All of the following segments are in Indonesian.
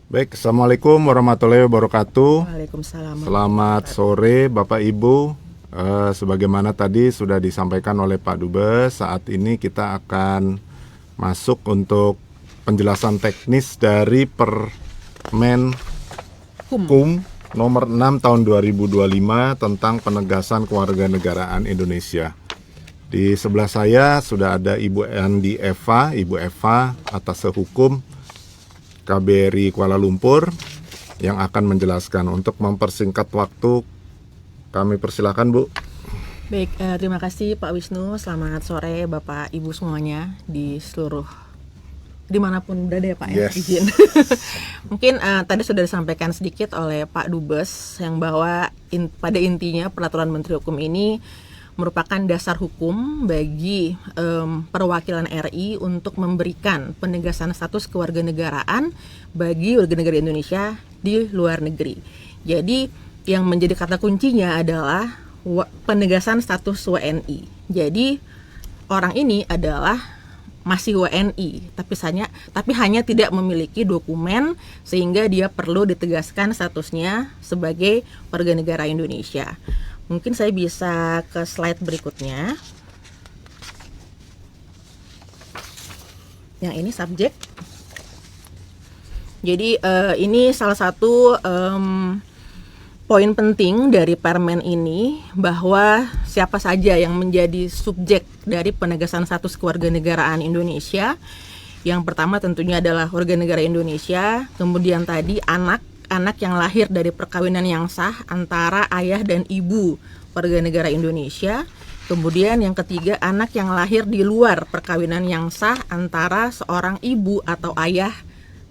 Baik, Assalamualaikum warahmatullahi wabarakatuh. Waalaikumsalam. Selamat sore Bapak Ibu. Sebagaimana tadi sudah disampaikan oleh Pak Dubes, saat ini kita akan masuk untuk penjelasan teknis dari Permen Hukum nomor 6 tahun 2025 tentang penegasan kewarganegaraan Indonesia. Di sebelah saya sudah ada Ibu Andi Eva, Ibu Eva Atase Hukum KBRI Kuala Lumpur yang akan menjelaskan. Untuk mempersingkat waktu, kami persilakan Bu. Baik, terima kasih Pak Wisnu. Selamat sore Bapak Ibu semuanya di seluruh dimanapun berada ya Pak. Yes. Izin. Mungkin tadi sudah disampaikan sedikit oleh Pak Dubes yang bahwa pada intinya peraturan Menteri Hukum ini merupakan dasar hukum bagi perwakilan RI untuk memberikan penegasan status kewarganegaraan bagi warga negara Indonesia di luar negeri. Jadi yang menjadi kata kuncinya adalah penegasan status WNI. Jadi orang ini adalah masih WNI, tapi hanya tidak memiliki dokumen sehingga dia perlu ditegaskan statusnya sebagai warga negara Indonesia. Mungkin saya bisa ke slide berikutnya. Yang ini subjek. Jadi ini salah satu poin penting dari permen ini, bahwa siapa saja yang menjadi subjek dari penegasan status kewarganegaraan Indonesia. Yang pertama tentunya adalah warga negara Indonesia, kemudian tadi anak yang lahir dari perkawinan yang sah antara ayah dan ibu warga negara Indonesia. Kemudian yang ketiga, anak yang lahir di luar perkawinan yang sah antara seorang ibu atau ayah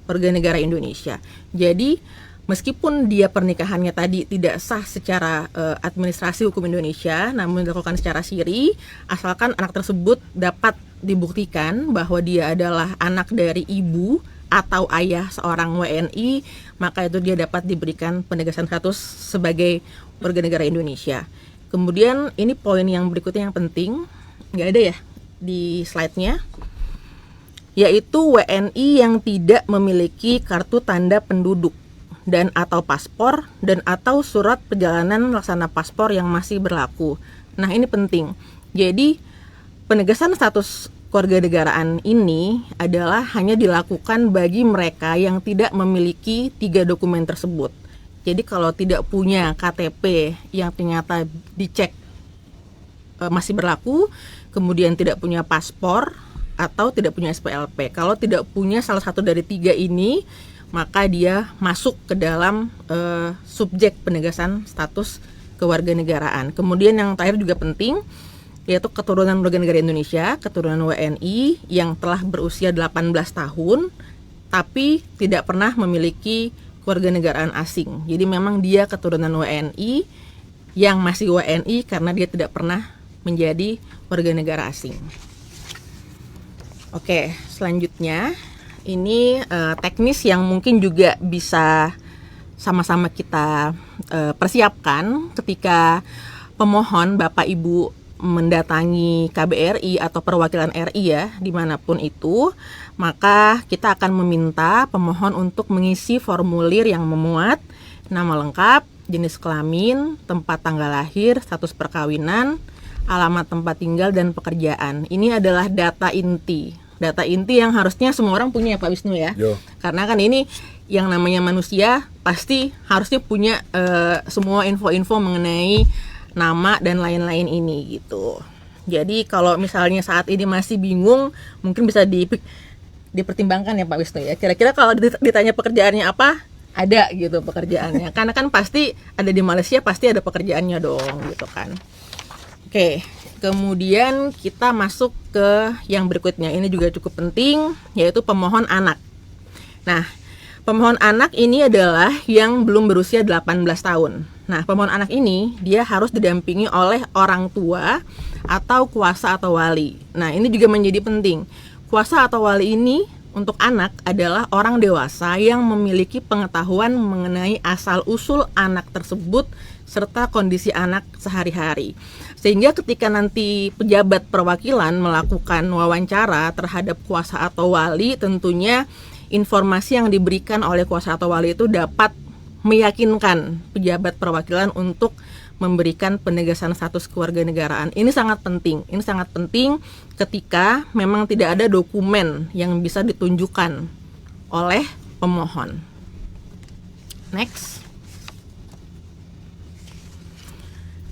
warga negara Indonesia. Jadi meskipun dia pernikahannya tadi tidak sah secara administrasi hukum Indonesia, namun dilakukan secara siri, asalkan anak tersebut dapat dibuktikan bahwa dia adalah anak dari ibu atau ayah seorang WNI, maka itu dia dapat diberikan penegasan status sebagai warga negara Indonesia. Kemudian ini poin yang berikutnya yang penting, nggak ada ya di slide-nya, yaitu WNI yang tidak memiliki kartu tanda penduduk dan atau paspor dan atau surat perjalanan laksana paspor yang masih berlaku. Nah ini penting. Jadi penegasan status kewarganegaraan ini adalah hanya dilakukan bagi mereka yang tidak memiliki 3 dokumen tersebut. Jadi kalau tidak punya KTP yang ternyata dicek masih berlaku, kemudian tidak punya paspor atau tidak punya SPLP. Kalau tidak punya salah satu dari 3 ini, maka dia masuk ke dalam subjek penegasan status kewarganegaraan. Kemudian yang terakhir juga penting, yaitu keturunan warga negara Indonesia, keturunan WNI yang telah berusia 18 tahun tapi tidak pernah memiliki kewarganegaraan asing. Jadi memang dia keturunan WNI yang masih WNI karena dia tidak pernah menjadi warga negara asing. Oke, selanjutnya ini teknis yang mungkin juga bisa sama-sama kita persiapkan ketika pemohon Bapak Ibu mendatangi KBRI atau perwakilan RI ya, dimanapun itu, maka kita akan meminta pemohon untuk mengisi formulir yang memuat nama lengkap, jenis kelamin, tempat tanggal lahir, status perkawinan, alamat tempat tinggal, dan pekerjaan. Ini adalah data inti yang harusnya semua orang punya ya Pak Wisnu ya. Yo. Karena kan ini yang namanya manusia pasti harusnya punya semua info-info mengenai nama dan lain-lain ini gitu. Jadi kalau misalnya saat ini masih bingung, mungkin bisa dipertimbangkan ya Pak Wisnu ya. Kira-kira kalau ditanya pekerjaannya apa, ada gitu pekerjaannya. Karena kan pasti ada di Malaysia, pasti ada pekerjaannya dong gitu kan. Oke, kemudian kita masuk ke yang berikutnya. Ini juga cukup penting, yaitu pemohon anak. Nah, pemohon anak ini adalah yang belum berusia 18 tahun. Nah, pemohon anak ini dia harus didampingi oleh orang tua atau kuasa atau wali. Nah, ini juga menjadi penting. Kuasa atau wali ini untuk anak adalah orang dewasa yang memiliki pengetahuan mengenai asal-usul anak tersebut serta kondisi anak sehari-hari. Sehingga ketika nanti pejabat perwakilan melakukan wawancara terhadap kuasa atau wali, tentunya informasi yang diberikan oleh kuasa atau wali itu dapat meyakinkan pejabat perwakilan untuk memberikan penegasan status kewarganegaraan. Ini sangat penting. Ini sangat penting ketika memang tidak ada dokumen yang bisa ditunjukkan oleh pemohon. Next.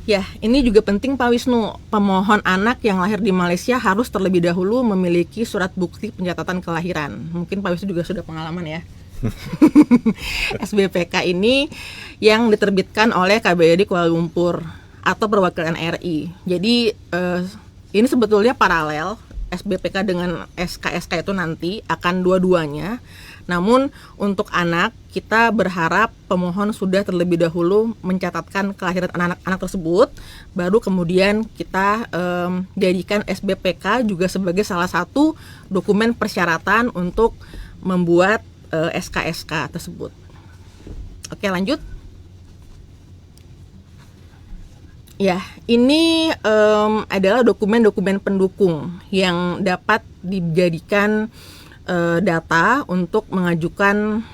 Ya, ini juga penting Pak Wisnu. Pemohon anak yang lahir di Malaysia harus terlebih dahulu memiliki surat bukti pencatatan kelahiran. Mungkin Pak Wisnu juga sudah pengalaman ya. SBPK ini yang diterbitkan oleh KBRI Kuala Lumpur atau perwakilan RI. Jadi ini sebetulnya paralel SBPK dengan SKSK itu nanti akan dua-duanya. Namun untuk anak kita berharap pemohon sudah terlebih dahulu mencatatkan kelahiran anak-anak tersebut, baru kemudian kita jadikan SBPK juga sebagai salah satu dokumen persyaratan untuk membuat SKSK tersebut. Oke, lanjut. Ya, ini adalah dokumen-dokumen pendukung yang dapat dijadikan data untuk mengajukan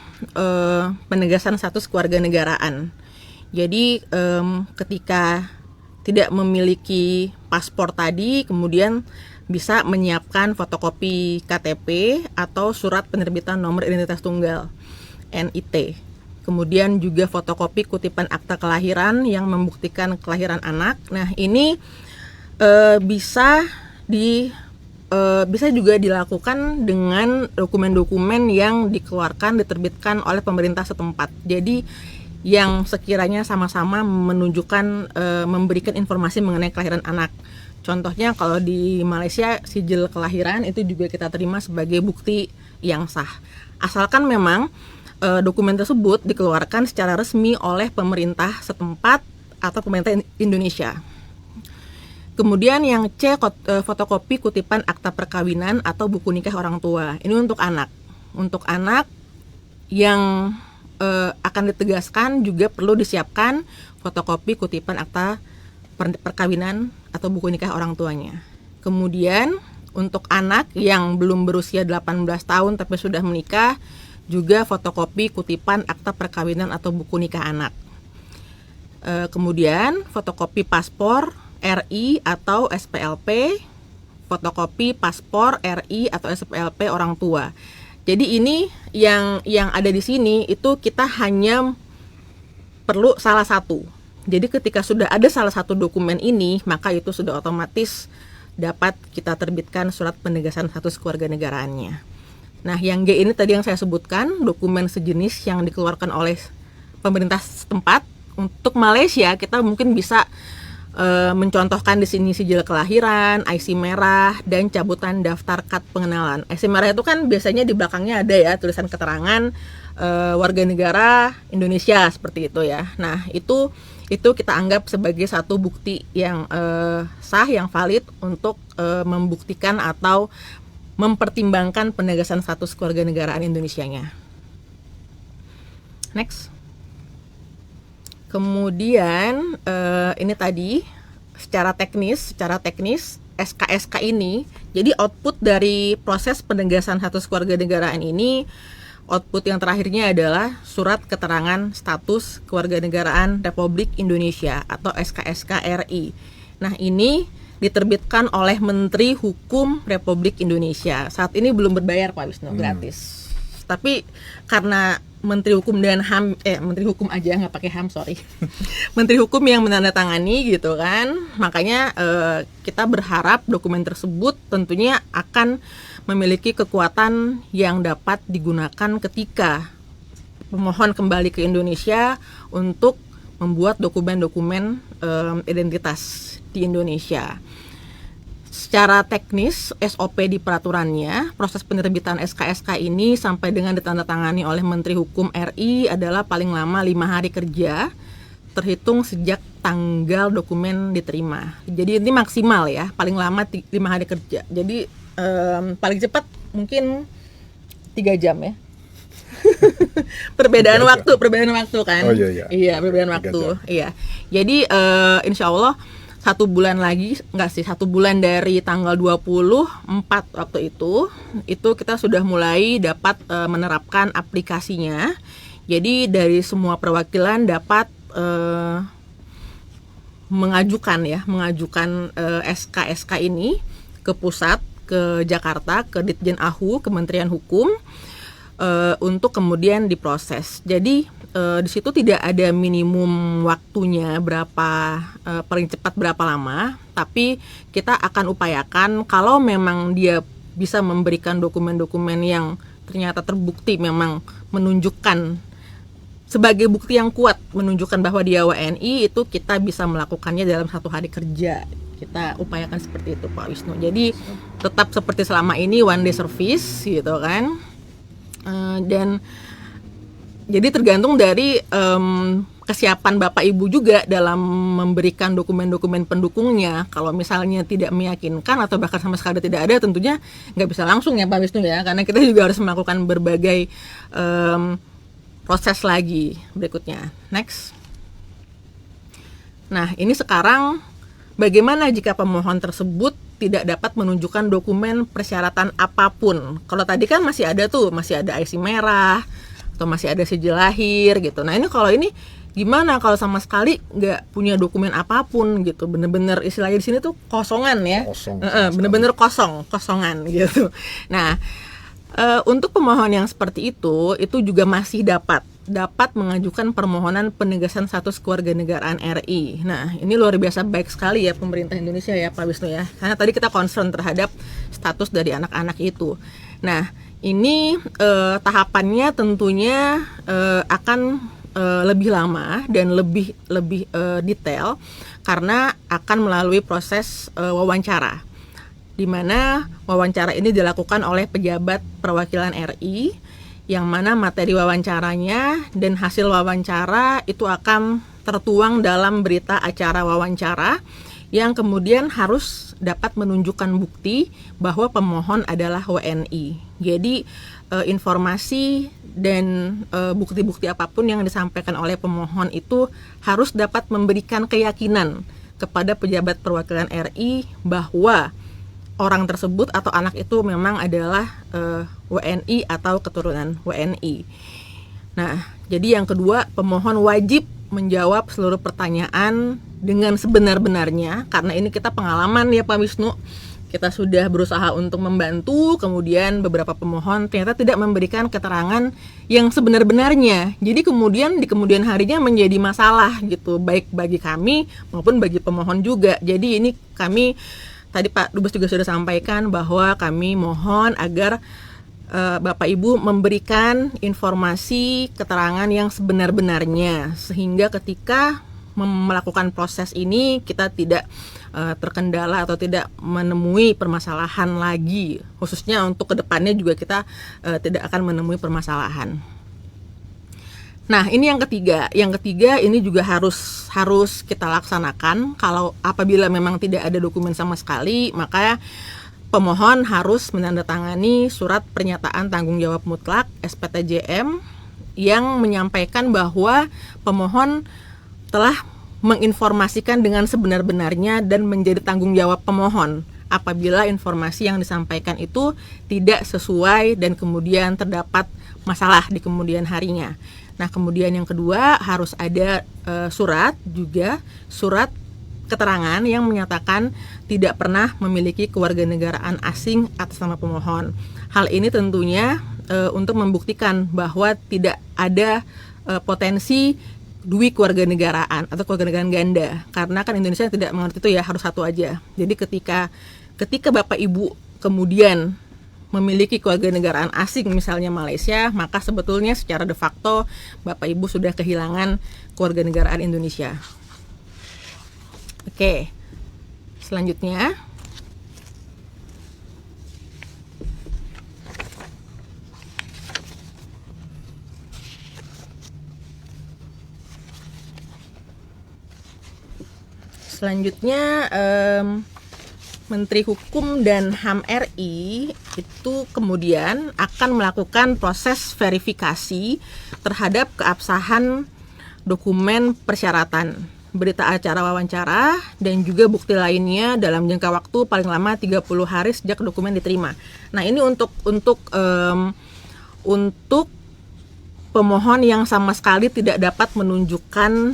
penegasan status kewarganegaraan. Jadi ketika tidak memiliki paspor tadi, kemudian bisa menyiapkan fotokopi KTP atau surat penerbitan nomor identitas tunggal NIT. Kemudian juga fotokopi kutipan akta kelahiran yang membuktikan kelahiran anak. Nah, ini bisa juga dilakukan dengan dokumen-dokumen yang diterbitkan oleh pemerintah setempat. Jadi yang sekiranya sama-sama menunjukkan memberikan informasi mengenai kelahiran anak. Contohnya kalau di Malaysia sijil kelahiran itu juga kita terima sebagai bukti yang sah. Asalkan memang dokumen tersebut dikeluarkan secara resmi oleh pemerintah setempat atau pemerintah Indonesia. Kemudian yang C, fotokopi kutipan akta perkawinan atau buku nikah orang tua. Ini untuk anak. Untuk anak yang akan ditegaskan juga perlu disiapkan fotokopi kutipan akta perkawinan atau buku nikah orang tuanya. Kemudian untuk anak yang belum berusia 18 tahun tapi sudah menikah, juga fotokopi kutipan akta perkawinan atau buku nikah anak. Kemudian fotokopi paspor RI atau SPLP, fotokopi paspor RI atau SPLP orang tua. Jadi ini yang ada di sini itu kita hanya perlu salah satu. Jadi ketika sudah ada salah satu dokumen ini, maka itu sudah otomatis dapat kita terbitkan surat penegasan status kewarganegaraannya. Nah, yang G ini tadi yang saya sebutkan, dokumen sejenis yang dikeluarkan oleh pemerintah setempat. Untuk Malaysia kita mungkin bisa mencontohkan di sini sijil kelahiran, IC merah, dan cabutan daftar kad pengenalan. IC merah itu kan biasanya di belakangnya ada ya tulisan keterangan warga negara Indonesia seperti itu ya. Nah, itu kita anggap sebagai satu bukti yang sah, yang valid untuk membuktikan atau mempertimbangkan penegasan status kewarganegaraan Indonesianya. Next. Kemudian ini tadi secara teknis SKSK ini, jadi output dari proses penegasan status kewarganegaraan ini, output yang terakhirnya adalah surat keterangan status kewarganegaraan Republik Indonesia atau SKSK RI. Nah, ini diterbitkan oleh Menteri Hukum Republik Indonesia. Saat ini belum berbayar Pak Wisnu, gratis. Tapi karena Menteri Hukum dan HAM, Menteri Hukum aja nggak pakai HAM, sorry. Menteri Hukum yang menandatangani gitu kan, makanya kita berharap dokumen tersebut tentunya akan memiliki kekuatan yang dapat digunakan ketika pemohon kembali ke Indonesia untuk membuat dokumen-dokumen identitas di Indonesia. Secara teknis, SOP di peraturannya, proses penerbitan SKSK ini sampai dengan ditandatangani oleh Menteri Hukum RI adalah paling lama 5 hari kerja, terhitung sejak tanggal dokumen diterima. Jadi ini maksimal ya, paling lama 5 hari kerja. Jadi paling cepat mungkin 3 jam ya. perbedaan waktu kan. Oh iya. Iya, perbedaan waktu. Iya. Jadi insya Allah 1 bulan lagi, enggak sih, 1 bulan dari tanggal 24 waktu itu kita sudah mulai dapat menerapkan aplikasinya. Jadi dari semua perwakilan dapat mengajukan SK-SK ini ke pusat, ke Jakarta, ke Ditjen AHU, Kementerian Hukum, untuk kemudian diproses. Jadi di situ tidak ada minimum waktunya berapa, paling cepat berapa lama, tapi kita akan upayakan kalau memang dia bisa memberikan dokumen-dokumen yang ternyata terbukti memang menunjukkan sebagai bukti yang kuat menunjukkan bahwa dia WNI, itu kita bisa melakukannya dalam 1 hari kerja. Kita upayakan seperti itu, Pak Wisnu. Jadi tetap seperti selama ini, one day service gitu kan. Dan jadi tergantung dari kesiapan Bapak Ibu juga dalam memberikan dokumen-dokumen pendukungnya. Kalau misalnya tidak meyakinkan atau bahkan sama sekali tidak ada, tentunya nggak bisa langsung ya Pak Wisnu ya, karena kita juga harus melakukan berbagai proses lagi berikutnya. Next. Nah, ini sekarang bagaimana jika pemohon tersebut tidak dapat menunjukkan dokumen persyaratan apapun? Kalau tadi kan masih ada IC merah atau masih ada sijil lahir gitu. Nah, ini kalau ini gimana kalau sama sekali nggak punya dokumen apapun gitu, bener-bener istilahnya di sini tuh kosongan ya, bener-bener kosongan gitu. Nah, untuk pemohon yang seperti itu juga masih dapat mengajukan permohonan penegasan status kewarganegaraan RI. Nah, ini luar biasa baik sekali ya pemerintah Indonesia ya Pak Wisnu ya, karena tadi kita concern terhadap status dari anak-anak itu. Nah, ini tahapannya tentunya akan lebih lama dan lebih detail karena akan melalui proses wawancara, di mana wawancara ini dilakukan oleh pejabat perwakilan RI, yang mana materi wawancaranya dan hasil wawancara itu akan tertuang dalam berita acara wawancara yang kemudian harus dapat menunjukkan bukti bahwa pemohon adalah WNI. Jadi informasi dan bukti-bukti apapun yang disampaikan oleh pemohon itu harus dapat memberikan keyakinan kepada pejabat perwakilan RI bahwa orang tersebut atau anak itu memang adalah WNI atau keturunan WNI. Nah, jadi yang kedua, pemohon wajib menjawab seluruh pertanyaan dengan sebenar-benarnya, karena ini kita pengalaman ya Pak Wisnu. Kita sudah berusaha untuk membantu, kemudian beberapa pemohon ternyata tidak memberikan keterangan yang sebenar-benarnya. Jadi kemudian di kemudian harinya menjadi masalah gitu, baik bagi kami maupun bagi pemohon juga. Jadi ini kami tadi Pak Dubes juga sudah sampaikan bahwa kami mohon agar Bapak Ibu memberikan informasi keterangan yang sebenar-benarnya, sehingga ketika melakukan proses ini kita tidak terkendala atau tidak menemui permasalahan lagi, khususnya untuk kedepannya juga kita tidak akan menemui permasalahan. Nah, ini yang ketiga. Yang ketiga ini juga harus kita laksanakan. Kalau apabila memang tidak ada dokumen sama sekali, maka pemohon harus menandatangani surat pernyataan tanggung jawab mutlak SPTJM yang menyampaikan bahwa pemohon telah menginformasikan dengan sebenar-benarnya dan menjadi tanggung jawab pemohon apabila informasi yang disampaikan itu tidak sesuai dan kemudian terdapat masalah di kemudian harinya. Nah, kemudian yang kedua harus ada surat keterangan yang menyatakan tidak pernah memiliki kewarganegaraan asing atas nama pemohon. Hal ini tentunya untuk membuktikan bahwa tidak ada potensi dui kewarganegaraan atau kewarganegaraan ganda, karena kan Indonesia tidak mengerti itu ya, harus satu aja. Jadi ketika Bapak Ibu kemudian memiliki kewarganegaraan asing misalnya Malaysia, maka sebetulnya secara de facto Bapak Ibu sudah kehilangan kewarganegaraan Indonesia. Oke, selanjutnya Menteri Hukum dan HAM RI itu kemudian akan melakukan proses verifikasi terhadap keabsahan dokumen persyaratan berita acara wawancara, dan juga bukti lainnya dalam jangka waktu paling lama 30 hari sejak dokumen diterima. Nah, ini untuk pemohon yang sama sekali tidak dapat menunjukkan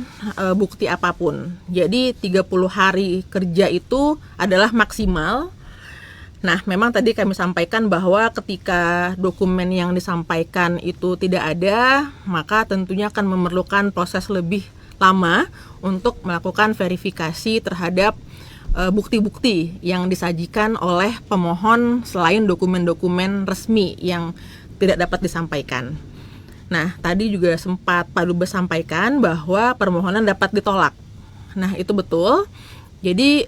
bukti apapun. Jadi 30 hari kerja itu adalah maksimal. Nah, memang tadi kami sampaikan bahwa ketika dokumen yang disampaikan itu tidak ada, maka tentunya akan memerlukan proses lebih lama untuk melakukan verifikasi terhadap bukti-bukti yang disajikan oleh pemohon selain dokumen-dokumen resmi yang tidak dapat disampaikan. Nah, tadi juga sempat Pak Dubes sampaikan bahwa permohonan dapat ditolak. Nah, itu betul. Jadi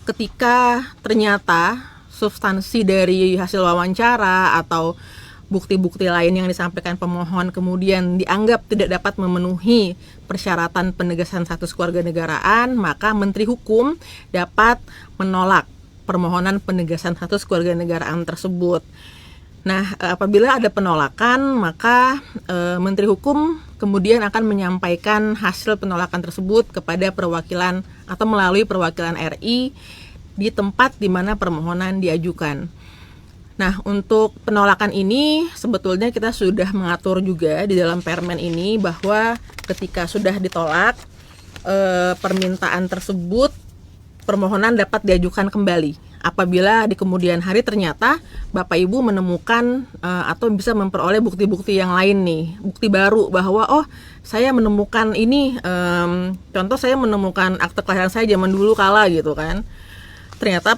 ketika ternyata substansi dari hasil wawancara atau bukti-bukti lain yang disampaikan pemohon kemudian dianggap tidak dapat memenuhi persyaratan penegasan status kewarganegaraan, maka Menteri Hukum dapat menolak permohonan penegasan status kewarganegaraan tersebut. Nah, apabila ada penolakan, maka Menteri Hukum kemudian akan menyampaikan hasil penolakan tersebut kepada perwakilan atau melalui perwakilan RI di tempat di mana permohonan diajukan. Nah, untuk penolakan ini sebetulnya kita sudah mengatur juga di dalam Permen ini bahwa ketika sudah ditolak permintaan tersebut, permohonan dapat diajukan kembali apabila di kemudian hari ternyata Bapak Ibu menemukan atau bisa memperoleh bukti-bukti yang lain nih, bukti baru bahwa saya menemukan ini, contoh saya menemukan akte kelahiran saya zaman dulu kala gitu kan, ternyata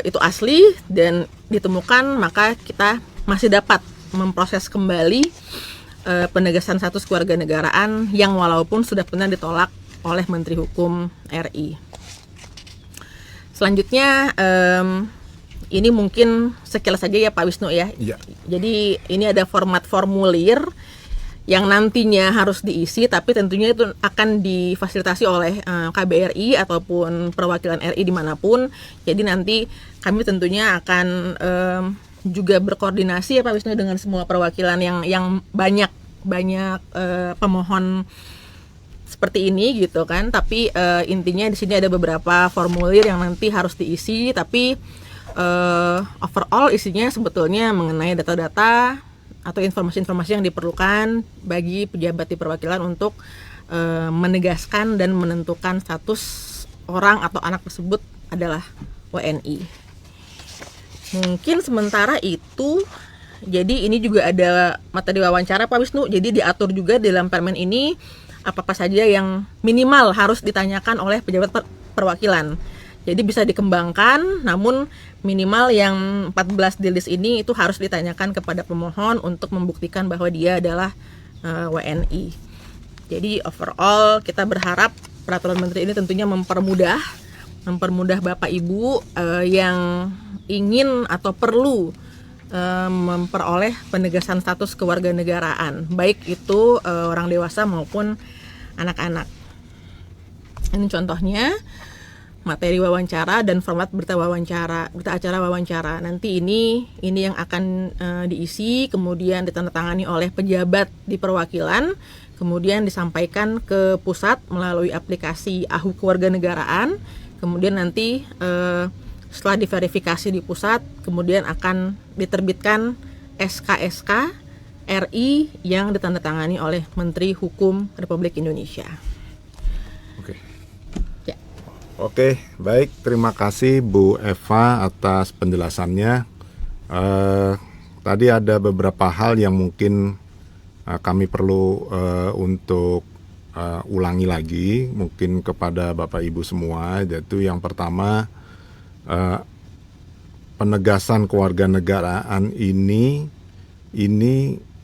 itu asli dan ditemukan, maka kita masih dapat memproses kembali penegasan status kewarganegaraan yang walaupun sudah pernah ditolak oleh Menteri Hukum RI. Selanjutnya ini mungkin sekilas saja ya Pak Wisnu ya. Ya. Jadi ini ada format formulir yang nantinya harus diisi, tapi tentunya itu akan difasilitasi oleh KBRI ataupun perwakilan RI dimanapun. Jadi nanti kami tentunya akan juga berkoordinasi ya Pak Wisnu dengan semua perwakilan yang banyak pemohon seperti ini gitu kan. Tapi intinya di sini ada beberapa formulir yang nanti harus diisi, tapi overall isinya sebetulnya mengenai data-data atau informasi-informasi yang diperlukan bagi pejabat di perwakilan untuk menegaskan dan menentukan status orang atau anak tersebut adalah WNI. Mungkin sementara itu, jadi ini juga ada materi wawancara Pak Wisnu, jadi diatur juga dalam Permen ini apa-apa saja yang minimal harus ditanyakan oleh pejabat perwakilan. Jadi bisa dikembangkan, namun minimal yang 14 di list ini itu harus ditanyakan kepada pemohon untuk membuktikan bahwa dia adalah WNI. Jadi overall kita berharap peraturan menteri ini tentunya mempermudah Bapak Ibu yang ingin atau perlu memperoleh penegasan status kewarganegaraan, baik itu orang dewasa maupun anak-anak. Ini contohnya materi wawancara dan format berita acara wawancara. Nanti ini yang akan diisi, kemudian ditandatangani oleh pejabat di perwakilan, kemudian disampaikan ke pusat melalui aplikasi AHU Kewarganegaraan. Kemudian nanti setelah diverifikasi di pusat, kemudian akan diterbitkan SK-SK RI yang ditandatangani oleh Menteri Hukum Republik Indonesia. Oke, baik. Terima kasih Bu Eva atas penjelasannya. Tadi ada beberapa hal yang mungkin kami perlu untuk ulangi lagi, mungkin kepada Bapak Ibu semua. Yaitu yang pertama, penegasan kewarganegaraan ini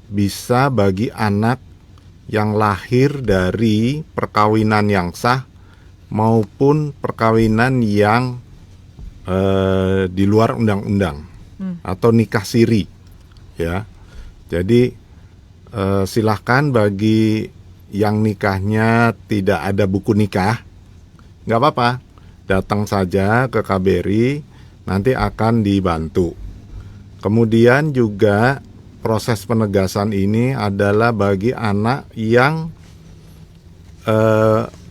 bisa bagi anak yang lahir dari perkawinan yang sah maupun perkawinan yang di luar undang-undang atau nikah siri, ya. Jadi silahkan bagi yang nikahnya tidak ada buku nikah, nggak apa-apa, datang saja ke KBRI, nanti akan dibantu. Kemudian juga proses penegasan ini adalah bagi anak yang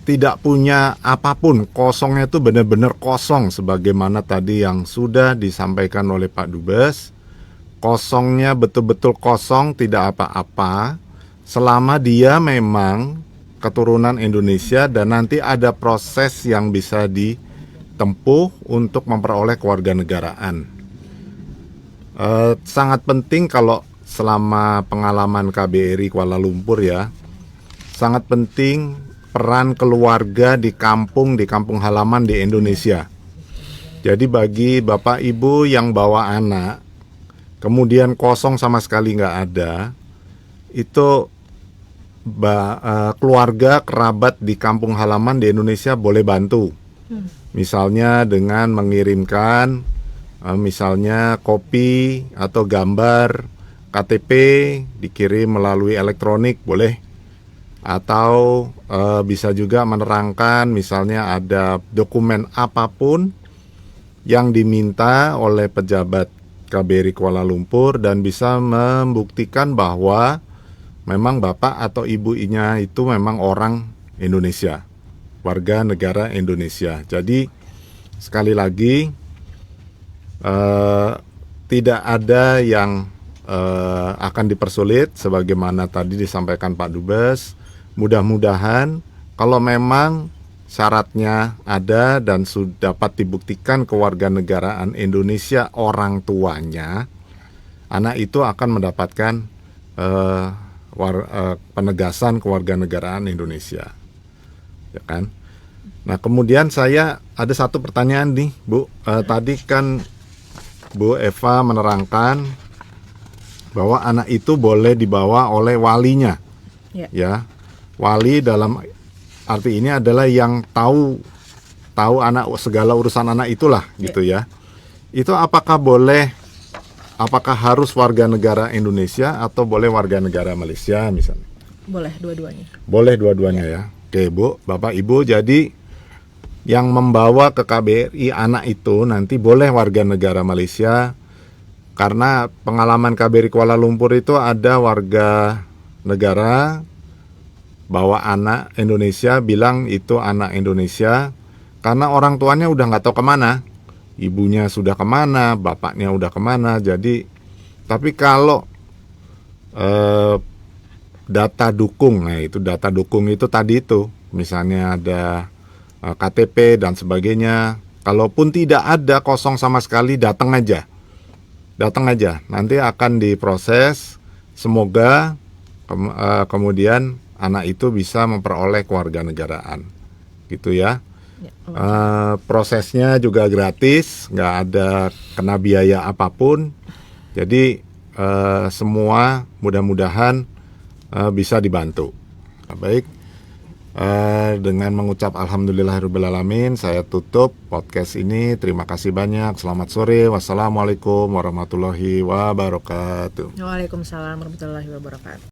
tidak punya apapun, kosongnya itu benar-benar kosong sebagaimana tadi yang sudah disampaikan oleh Pak Dubes. Kosongnya betul-betul kosong, tidak apa-apa selama dia memang keturunan Indonesia dan nanti ada proses yang bisa ditempuh untuk memperoleh kewarganegaraan. Sangat penting kalau selama pengalaman KBRI Kuala Lumpur ya, sangat penting peran keluarga di kampung halaman di Indonesia. Jadi bagi Bapak Ibu yang bawa anak, kemudian kosong sama sekali nggak ada, itu keluarga kerabat di kampung halaman di Indonesia boleh bantu. Misalnya dengan mengirimkan misalnya kopi atau gambar KTP dikirim melalui elektronik boleh. Atau bisa juga menerangkan misalnya ada dokumen apapun yang diminta oleh pejabat KBRI Kuala Lumpur dan bisa membuktikan bahwa memang bapak atau ibunya itu memang orang Indonesia, warga negara Indonesia. Jadi sekali lagi tidak ada yang akan dipersulit sebagaimana tadi disampaikan Pak Dubes. Mudah-mudahan kalau memang syaratnya ada dan sudah dapat dibuktikan kewarganegaraan Indonesia orang tuanya, anak itu akan mendapatkan penegasan kewarganegaraan Indonesia, ya kan? Nah kemudian saya ada satu pertanyaan nih, Bu. Tadi kan Bu Eva menerangkan bahwa anak itu boleh dibawa oleh walinya, ya. Wali dalam arti ini adalah yang tahu anak, segala urusan anak itulah gitu ya. Itu apakah harus warga negara Indonesia atau boleh warga negara Malaysia misalnya? Boleh dua-duanya. Boleh dua-duanya ya. Oke Bu, Bapak Ibu, jadi yang membawa ke KBRI anak itu nanti boleh warga negara Malaysia. Karena pengalaman KBRI Kuala Lumpur itu ada warga negara bawa anak Indonesia, bilang itu anak Indonesia karena orang tuanya udah nggak tahu kemana, ibunya sudah kemana, bapaknya udah kemana. Jadi tapi kalau data dukung, nah itu data dukung itu tadi itu misalnya ada KTP dan sebagainya, kalaupun tidak ada, kosong sama sekali, datang aja nanti akan diproses. Semoga kemudian anak itu bisa memperoleh kewarganegaraan, gitu ya. Prosesnya juga gratis, nggak ada kena biaya apapun. Jadi semua mudah-mudahan bisa dibantu. Baik, dengan mengucap alhamdulillahirobbilalamin, saya tutup podcast ini. Terima kasih banyak. Selamat sore. Wassalamualaikum warahmatullahi wabarakatuh. Waalaikumsalam warahmatullahi wabarakatuh.